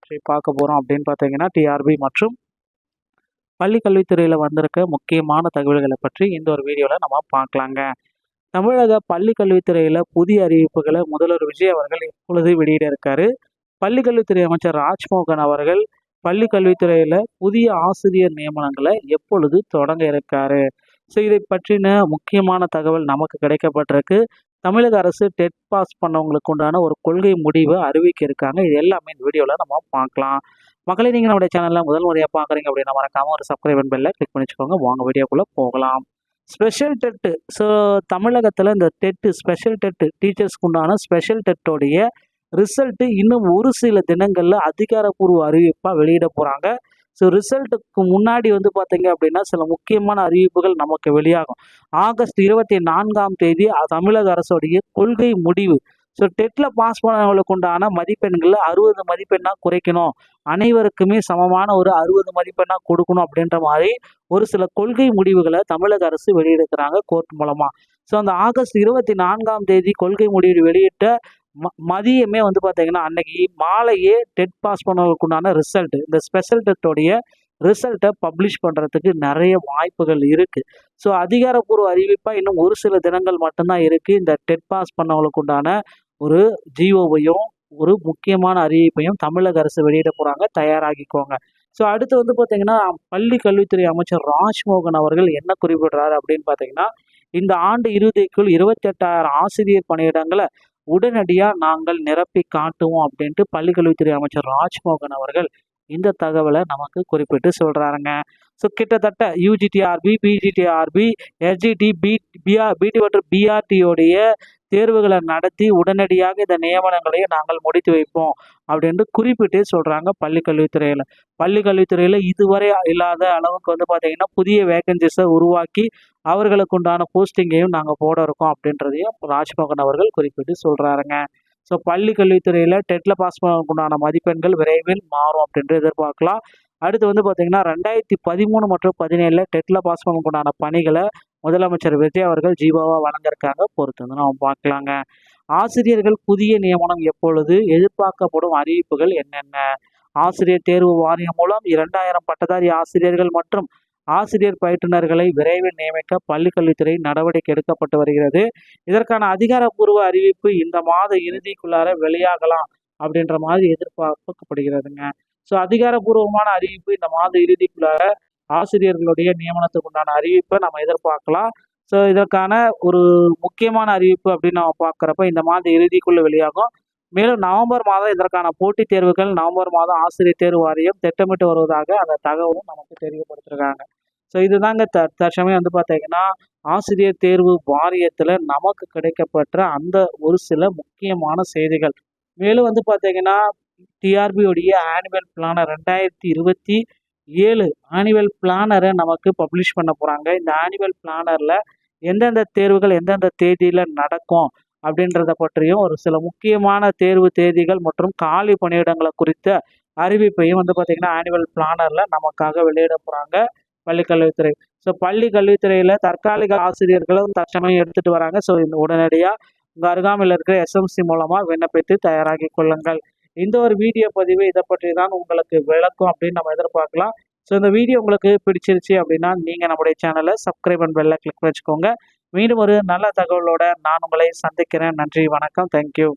பற்றி பார்க்க போகிறோம் அப்படின்னு பார்த்தீங்கன்னா, டிஆர்பி மற்றும் பள்ளி கல்வித்துறையில் வந்திருக்க முக்கியமான தகவல்களை பற்றி இந்த ஒரு வீடியோவில் நம்ம பார்க்கலாங்க. தமிழக பள்ளி கல்வித்துறையில் புதிய அறிவிப்புகளை முதல்வர் விஜய் அவர்கள் இப்பொழுது வெளியிட இருக்காரு. பள்ளி கல்வித்துறை அமைச்சர் ராஜ்மோகன் அவர்கள் பள்ளி கல்வித்துறையில் புதிய ஆசிரியர் நியமனங்களை எப்பொழுது தொடங்க இருக்காரு. ஸோ இதை பற்றின முக்கியமான தகவல் நமக்கு கிடைக்கப்பட்டிருக்கு. தமிழக அரசு டெட் பாஸ் பண்ணவங்களுக்கு உண்டான ஒரு கொள்கை முடிவை அறிவிக்க இருக்காங்க. இது எல்லாமே இந்த வீடியோவில் நம்ம பார்க்கலாம். மக்களை நீங்கள் நம்முடைய சேனலில் முதல் முறையாக பார்க்குறீங்க அப்படின்னா மறக்காமல் ஒரு சப்ஸ்கிரைப் பெல்ல கிளிக் பண்ணி வச்சுக்கோங்க. வாங்க வீடியோக்குள்ளே போகலாம். Special TET. ஸோ தமிழகத்தில் இந்த டெட்டு ஸ்பெஷல் டெட்டு டீச்சர்ஸ்க்கு உண்டான ஸ்பெஷல் டெட்டோடைய ரிசல்ட்டு இன்னும் ஒரு சில தினங்களில் அதிகாரப்பூர்வ அறிவிப்பாக வெளியிட போகிறாங்க. ஸோ ரிசல்ட்டுக்கு முன்னாடி பார்த்தீங்க அப்படின்னா சில முக்கியமான அறிவிப்புகள் நமக்கு வெளியாகும். ஆகஸ்ட் 24ஆம் தேதி தமிழக அரசுடைய கொள்கை முடிவு. ஸோ டெட்டில் பாஸ் பண்ணவங்களுக்கு உண்டான மதிப்பெண்களில் 60 மதிப்பெண்ணாக குறைக்கணும், அனைவருக்குமே சமமான ஒரு 60 மதிப்பெண்ணாக கொடுக்கணும் அப்படின்ற மாதிரி ஒரு சில கொள்கை முடிவுகளை தமிழக அரசு வெளியிடுக்கிறாங்க கோர்ட் மூலமாக. ஸோ அந்த ஆகஸ்ட் 24ஆம் தேதி கொள்கை முடிவு வெளியிட்ட மதியமே பார்த்தீங்கன்னா அன்னைக்கு மாலையே டெட் பாஸ் பண்ணவங்களுக்கு உண்டான ரிசல்ட், இந்த ஸ்பெஷல் டெட்டோடைய ரிசல்ட்டை பப்ளிஷ் பண்ணுறதுக்கு நிறைய வாய்ப்புகள் இருக்குது. ஸோ அதிகாரப்பூர்வ அறிவிப்பாக இன்னும் ஒரு சில தினங்கள் மட்டும்தான் இருக்குது. இந்த டெட் பாஸ் பண்ணவங்களுக்கு உண்டான ஒரு ஜிஓவையும் ஒரு முக்கியமான அறிவிப்பையும் தமிழக அரசு வெளியிட போகிறாங்க, தயாராகிக்கோங்க. ஸோ அடுத்து பார்த்தீங்கன்னா பள்ளி கல்வித்துறை அமைச்சர் ராஜ்மோகன் அவர்கள் என்ன குறிப்பிடுறாரு அப்படின்னு பார்த்தீங்கன்னா, இந்த ஆண்டு இறுதிக்குள் 28,000 ஆசிரியர் பணியிடங்களை உடனடியாக நாங்கள் நிரப்பி காட்டுவோம் அப்படின்ட்டு பள்ளிக்கல்வித்துறை அமைச்சர் ராஜ்மோகன் அவர்கள் இந்த தகவலை நமக்கு குறிப்பிட்டு சொல்கிறாருங்க. ஸோ கிட்டத்தட்ட யூஜிடிஆர்பி, பிஜிடிஆர்பி, எஸ்ஜிடி, பிடி மற்றும் பிஆர்டியோடைய தேர்வுகளை நடத்தி உடனடியாக இந்த நியமனங்களை நாங்கள் முடித்து வைப்போம் அப்படின்ட்டு குறிப்பிட்டு சொல்கிறாங்க பள்ளிக்கல்வித்துறையில். பள்ளிக்கல்வித்துறையில் இதுவரை இல்லாத அளவுக்கு பார்த்தீங்கன்னா புதிய வேகன்சிஸை உருவாக்கி அவர்களுக்கு உண்டான போஸ்டிங்கையும் நாங்கள் போட இருக்கோம் அப்படின்றதையும் ராஜ்மோகன் அவர்கள் குறிப்பிட்டு சொல்கிறாருங்க. ஸோ பள்ளி கல்வித்துறையில் டெட்டில் பாஸ் பண்ண உண்டான மதிப்பெண்கள் விரைவில் மாறும் அப்படின்ட்டு எதிர்பார்க்கலாம். அடுத்து பார்த்தீங்கன்னா 2013 மற்றும் 2017 டெட்டில் பாஸ் பண்ண உண்டான பணிகளை முதலமைச்சர் விஜய் அவர்கள் ஜீவாவாக வழங்கியிருக்காங்க. பொறுத்து நம்ம பார்க்கலாங்க. ஆசிரியர்கள் புதிய நியமனம் எப்பொழுது? எதிர்பார்க்கப்படும் அறிவிப்புகள் என்னென்ன? ஆசிரியர் தேர்வு வாரியம் மூலம் 2000 பட்டதாரி ஆசிரியர்கள் மற்றும் ஆசிரியர் பயிற்றுனர்களை விரைவில் நியமிக்க பள்ளிக்கல்வித்துறை நடவடிக்கை எடுக்கப்பட்டு வருகிறது. இதற்கான அதிகாரப்பூர்வ அறிவிப்பு இந்த மாத இறுதிக்குள்ளார வெளியாகலாம் அப்படின்ற மாதிரி எதிர்பார்க்கப்படுகிறதுங்க. ஸோ அதிகாரப்பூர்வமான அறிவிப்பு இந்த மாத இறுதிக்குள்ளார ஆசிரியர்களுடைய நியமனத்துக்கு உண்டான அறிவிப்பை நம்ம எதிர்பார்க்கலாம். ஸோ இதற்கான ஒரு முக்கியமான அறிவிப்பு அப்படின்னு நம்ம பார்க்குறப்ப இந்த மாத இறுதிக்குள்ள வெளியாகும். மேலும் நவம்பர் மாதம் இதற்கான போட்டித் தேர்வுகள், நவம்பர் மாதம் ஆசிரியர் தேர்வு வாரியம் திட்டமிட்டு வருவதாக அந்த தகவலும் நமக்கு தெரியப்படுத்திருக்காங்க. ஸோ இதுதாங்க தற்சமயம் பார்த்தீங்கன்னா ஆசிரியர் தேர்வு வாரியத்தில் நமக்கு கிடைக்கப்பட்ட அந்த ஒரு சில முக்கியமான செய்திகள். மேலும் பார்த்தீங்கன்னா டிஆர்பியோடைய ஆனுவல் பிளானர் 2027 ஆனுவல் பிளானரை நமக்கு பப்ளிஷ் பண்ண போகிறாங்க. இந்த ஆனுவல் பிளானரில் எந்தெந்த தேர்வுகள் எந்தெந்த தேதியில் நடக்கும் அப்படின்றத பற்றியும் ஒரு சில முக்கியமான தேர்வு தேதிகள் மற்றும் காலி பணியிடங்களை குறித்த அறிவிப்பையும் பார்த்தீங்கன்னா ஆனுவல் பிளானரில் நமக்காக வெளியிட போகிறாங்க பள்ளிக்கல்வித்துறை. ஸோ பள்ளி கல்வித்துறையில் தற்காலிக ஆசிரியர்களும் தற்சமயம் எடுத்துகிட்டு வராங்க. ஸோ இந்த உடனடியாக உங்கள் அருகாமையில் இருக்கிற எஸ்எம்சி மூலமாக விண்ணப்பித்து தயாராகி கொள்ளுங்கள். இந்த ஒரு வீடியோ பதிவு இதை பற்றி தான் உங்களுக்கு விளக்கும் அப்படின்னு நம்ம எதிர்பார்க்கலாம். ஸோ இந்த வீடியோ உங்களுக்கு பிடிச்சிருச்சு அப்படின்னா நீங்கள் நம்முடைய சேனலை சப்ஸ்கிரைப் அண்ட் பெல்ல கிளிக் வச்சுக்கோங்க. மீண்டும் ஒரு நல்ல தகவலோட நான் உங்களை சந்திக்கிறேன். நன்றி, வணக்கம், தேங்க்யூ.